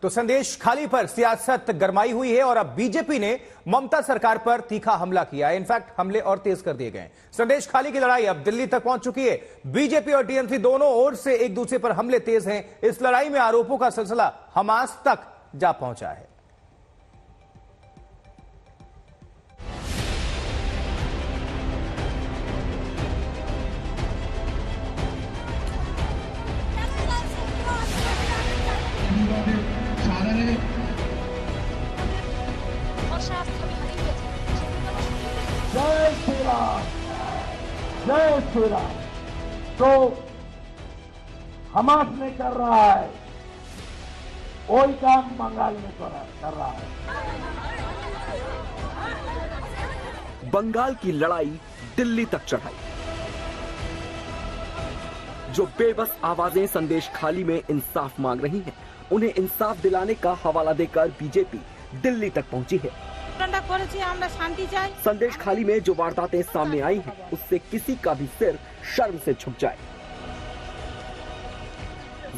तो संदेश खाली पर सियासत गरमाई हुई है और अब बीजेपी ने ममता सरकार पर तीखा हमला किया है। इनफैक्ट हमले और तेज कर दिए गए। संदेश खाली की लड़ाई अब दिल्ली तक पहुंच चुकी है। बीजेपी और टीएमसी दोनों ओर से एक दूसरे पर हमले तेज हैं। इस लड़ाई में आरोपों का सिलसिला हमास तक जा पहुंचा है। जय श्री राम, जय श्री राम। तो हमास ने कर रहा है वही काम बंगाल में कर रहा है। बंगाल की लड़ाई दिल्ली तक चढ़ाई। जो बेबस आवाजें संदेश खाली में इंसाफ मांग रही हैं, उन्हें इंसाफ दिलाने का हवाला देकर बीजेपी दिल्ली तक पहुंची है। संदेश खाली में जो वारदातें सामने आई हैं, उससे किसी का भी सिर शर्म से झुक जाए।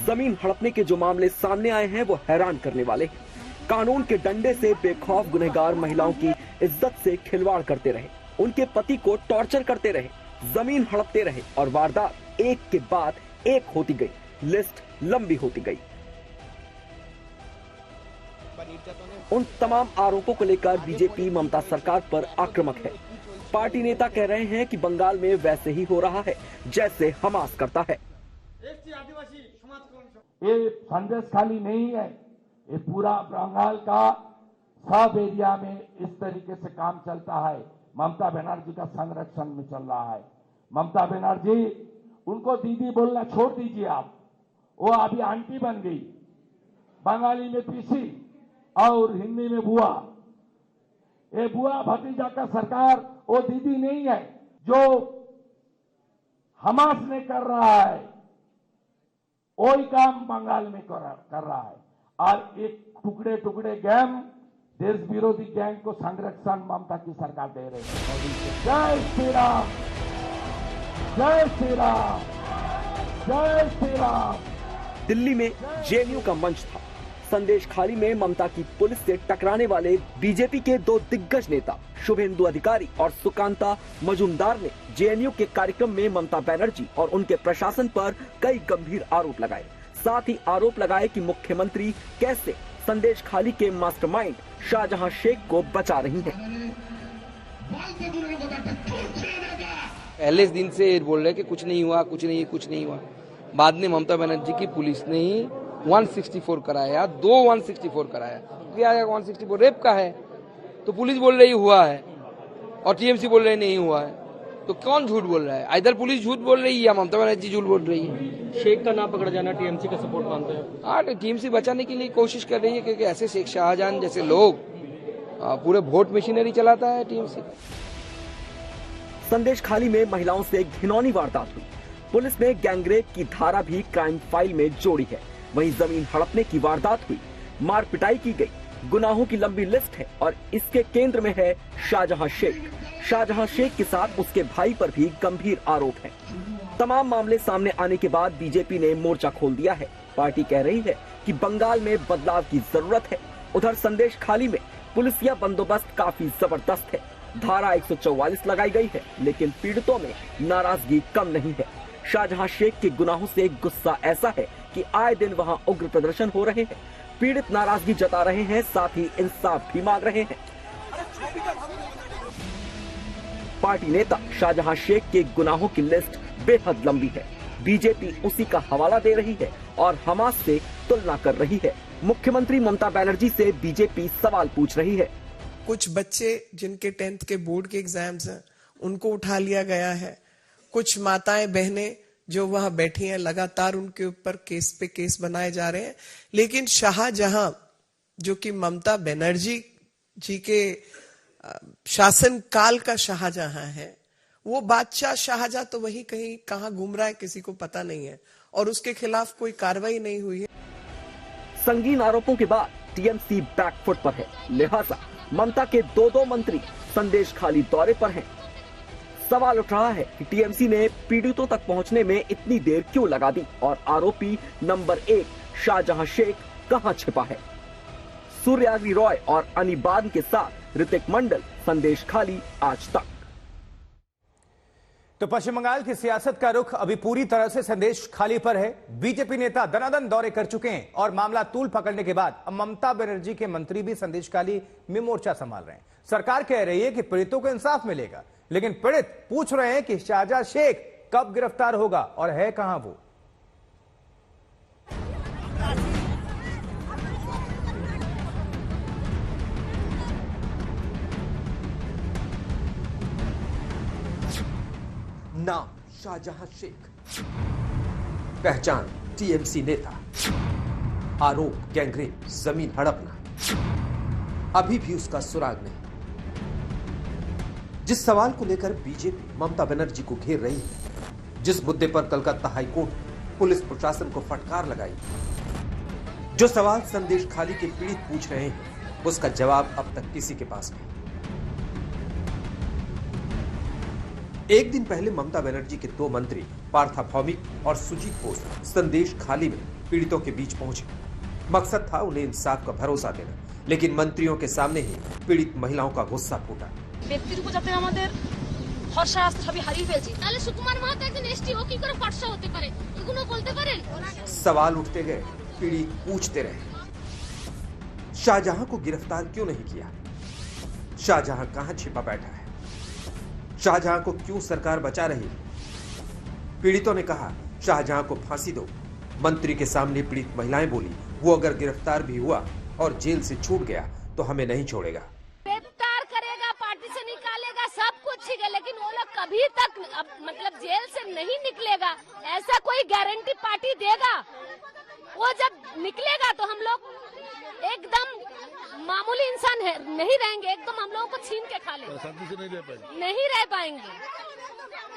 जमीन हड़पने के जो मामले सामने आए हैं वो हैरान करने वाले हैं। कानून के डंडे से बेखौफ गुनहगार महिलाओं की इज्जत से खिलवाड़ करते रहे, उनके पति को टॉर्चर करते रहे, जमीन हड़पते रहे और वारदात एक के बाद एक होती गई, लिस्ट लंबी होती गई। उन तमाम आरोपों को लेकर बीजेपी ममता सरकार पर आक्रामक है। पार्टी नेता कह रहे हैं कि बंगाल में वैसे ही हो रहा है जैसे हमास करता है। ये संदेश खाली नहीं है, ये पूरा बंगाल का सब एरिया में इस तरीके से काम चलता है। ममता बनर्जी का संरक्षण में चल रहा है। ममता बनर्जी, उनको दीदी बोलना छोड़ दीजिए आप, वो अभी आंटी बन गई। बंगाली में पीसी और हिंदी में बुआ। ये बुआ भतीजा का सरकार वो दीदी नहीं है। जो हमास ने कर रहा है वही काम बंगाल में कर रहा है। और एक टुकड़े टुकड़े गैंग, देश विरोधी गैंग को संरक्षण ममता की सरकार दे रही है। जय श्री राम, जय श्री राम, जय श्री राम। दिल्ली में जेएनयू का मंच था। संदेश खाली में ममता की पुलिस से टकराने वाले बीजेपी के दो दिग्गज नेता शुभेंदु अधिकारी और सुकांता मजूमदार ने जेएनयू के कार्यक्रम में ममता बनर्जी और उनके प्रशासन पर कई गंभीर आरोप लगाए। साथ ही आरोप लगाए कि मुख्यमंत्री कैसे संदेश खाली के मास्टरमाइंड शाहजहां शेख को बचा रही हैं। पहले दिन से बोल रहे कि कुछ नहीं हुआ, कुछ नहीं हुआ। बाद में ममता बनर्जी की पुलिस ने 164 कराया, 164 कराया। क्या 164 रेप का है, तो पुलिस बोल रही हुआ है और टीएमसी बोल रहे नहीं हुआ है। तो कौन झूठ बोल रहा है? इधर पुलिस झूठ बोल रही है या ममता बनर्जी झूठ बोल रही है। शेख का नाम पकड़ जाना टीएमसी का सपोर्ट मानते हैं? हाँ, तो टीएमसी बचाने के लिए कोशिश कर रही है, क्योंकि ऐसे शेख शाहजहां जैसे लोग पूरे वोट मशीनरी चलाता है टीएमसी। संदेश खाली में महिलाओं से घिनौनी वारदात हुई। पुलिस ने गैंगरेप की धारा भी क्राइम फाइल में जोड़ी है। वहीं जमीन हड़पने की वारदात हुई, मार पिटाई की गई, गुनाहों की लंबी लिस्ट है और इसके केंद्र में है शाहजहां शेख। शाहजहां शेख के साथ उसके भाई पर भी गंभीर आरोप हैं। तमाम मामले सामने आने के बाद बीजेपी ने मोर्चा खोल दिया है। पार्टी कह रही है कि बंगाल में बदलाव की जरूरत है। उधर संदेश खाली में पुलिसिया बंदोबस्त काफी जबरदस्त है। धारा 144 लगाई गई है, लेकिन पीड़ितों में नाराजगी कम नहीं है। शाहजहां शेख के गुनाहों से गुस्सा ऐसा है कि आए दिन वहां उग्र प्रदर्शन हो रहे हैं। पीड़ित नाराजगी जता रहे हैं, साथ ही इंसाफ भी मांग रहे हैं। पार्टी नेता शाहजहां शेख के गुनाहों की लिस्ट बेहद लंबी है। बीजेपी उसी का हवाला दे रही है और हमास से तुलना कर रही है। मुख्यमंत्री ममता बनर्जी से बीजेपी सवाल पूछ रही है। कुछ बच्चे जिनके 10th के बोर्ड के एग्जाम्स हैं, उनको उठा लिया गया है। कुछ माताएं बहनें जो वहां बैठी हैं, लगातार उनके ऊपर केस पे केस बनाए जा रहे हैं। लेकिन शाहजहां, जो कि ममता बनर्जी जी के शासन काल का शाहजहां है, वो बादशाह शाहजहां तो वही कहीं कहां घूम रहा है, किसी को पता नहीं है और उसके खिलाफ कोई कार्रवाई नहीं हुई है। संगीन आरोपों के बाद टीएमसी बैकफुट पर है, लिहाजा ममता के दो मंत्री संदेश खाली दौरे पर हैं। सवाल उठ रहा है कि टीएमसी ने पीड़ितों तक पहुंचने में इतनी देर क्यों लगा दी और आरोपी नंबर 1 शाहजहां शेख कहां छिपा है। सूर्याग्नि रॉय और अनिबान के साथ ऋतिक मंडल, संदेश खाली, आज तक। तो पश्चिम बंगाल की सियासत का रुख अभी पूरी तरह से संदेश खाली पर है। बीजेपी नेता दनादन दौरे कर चुके हैं और मामला तूल पकड़ने के बाद अब ममता बनर्जी के मंत्री भी संदेश खाली में मोर्चा संभाल रहे हैं। सरकार कह रही है कि पीड़ितों को इंसाफ मिलेगा, लेकिन पीड़ित पूछ रहे हैं कि शाहजहां शेख कब गिरफ्तार होगा और है कहां वो। नाम शाहजहां शेख, पहचान टीएमसी नेता, आरोप गैंगरेप, जमीन हड़पना, अभी भी उसका सुराग नहीं। जिस सवाल को लेकर बीजेपी ममता बनर्जी को घेर रही है, जिस मुद्दे पर कलकत्ता हाईकोर्ट पुलिस प्रशासन को फटकार लगाई, जो सवाल संदेश खाली के पीड़ित पूछ रहे हैं, उसका जवाब अब तक किसी के पास नहीं। एक दिन पहले ममता बनर्जी के दो मंत्री पार्था भौमिक और सुजीत बोस संदेश खाली में पीड़ितों के बीच पहुंचे। मकसद था उन्हें इंसाफ का भरोसा देना, लेकिन मंत्रियों के सामने ही पीड़ित महिलाओं का गुस्सा फूटा। ব্যক্তির উপর যাতে আমাদের ভরসা আসতে সবই হারিয়ে ফেলছি, তাহলে সুকুমার মাহাতো একজন এসটি ও কি করে ভরসা হতে পারে, এগুলো বলতে পারেন? सवाल उठते गए, पीड़ित पूछते रहे, शाहजहां को गिरफ्तार क्यों नहीं किया? शाहजहां कहां छिपा बैठा है? शाहजहां को क्यों सरकार बचा रही है? पीड़ितों ने कहा शाहजहां को फांसी दो। मंत्री के सामने पीड़ित महिलाएं बोली, वो अगर गिरफ्तार भी हुआ और जेल से छूट गया तो हमें नहीं छोड़ेगा। गिरफ्तार करेगा, पार्टी से निकालेगा, सब कुछ ठीक है, लेकिन वो लोग कभी तक मतलब जेल से नहीं निकलेगा, ऐसा कोई गारंटी पार्टी देगा? वो जब निकलेगा तो हम लोग एकदम मामूली इंसान है नहीं रहेंगे, एकदम हम लोगों को छीन के खा लेंगे, नहीं रह पाएंगे।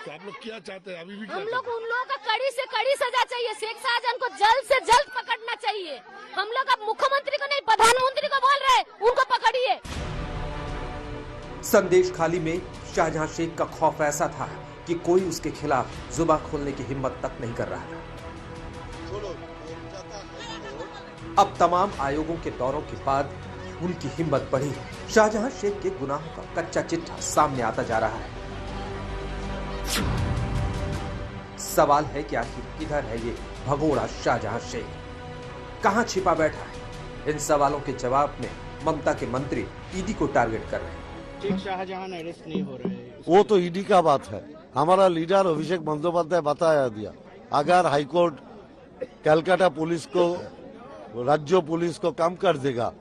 तो आप लोग क्या चाहते हैं? अभी भी हम लोग उन लोगों का कड़ी से कड़ी सजा चाहिए। शेख शाहजहां को जल्द से जल्द पकड़ना चाहिए। हम लोग अब मुख्यमंत्री को नहीं, प्रधानमंत्री को बोल रहे हैं, उनको पकड़िए। संदेश खाली में शाहजहां शेख का खौफ ऐसा था कि कोई उसके खिलाफ जुबान खोलने की हिम्मत तक नहीं कर रहा था। अब तमाम आयोगों के दौरों के बाद उनकी हिम्मत बढ़ी। शाहजहां शेख के गुनाहों का कच्चा चिट्ठा सामने आता जा रहा है। सवाल है कि आखिर किधर है ये भगोड़ा शाहजहां शेख, कहां छिपा बैठा है? इन सवालों के जवाब में ममता के मंत्री ईडी को टारगेट कर रहे हैं। शेख शाहजहां अरेस्ट नहीं हो रहे, वो तो ईडी का बात है। हमारा लीडर अभिषेक बंदोपाध्याय बताया दिया, अगर हाईकोर्ट कलकत्ता पुलिस को, राज्य पुलिस को कम कर देगा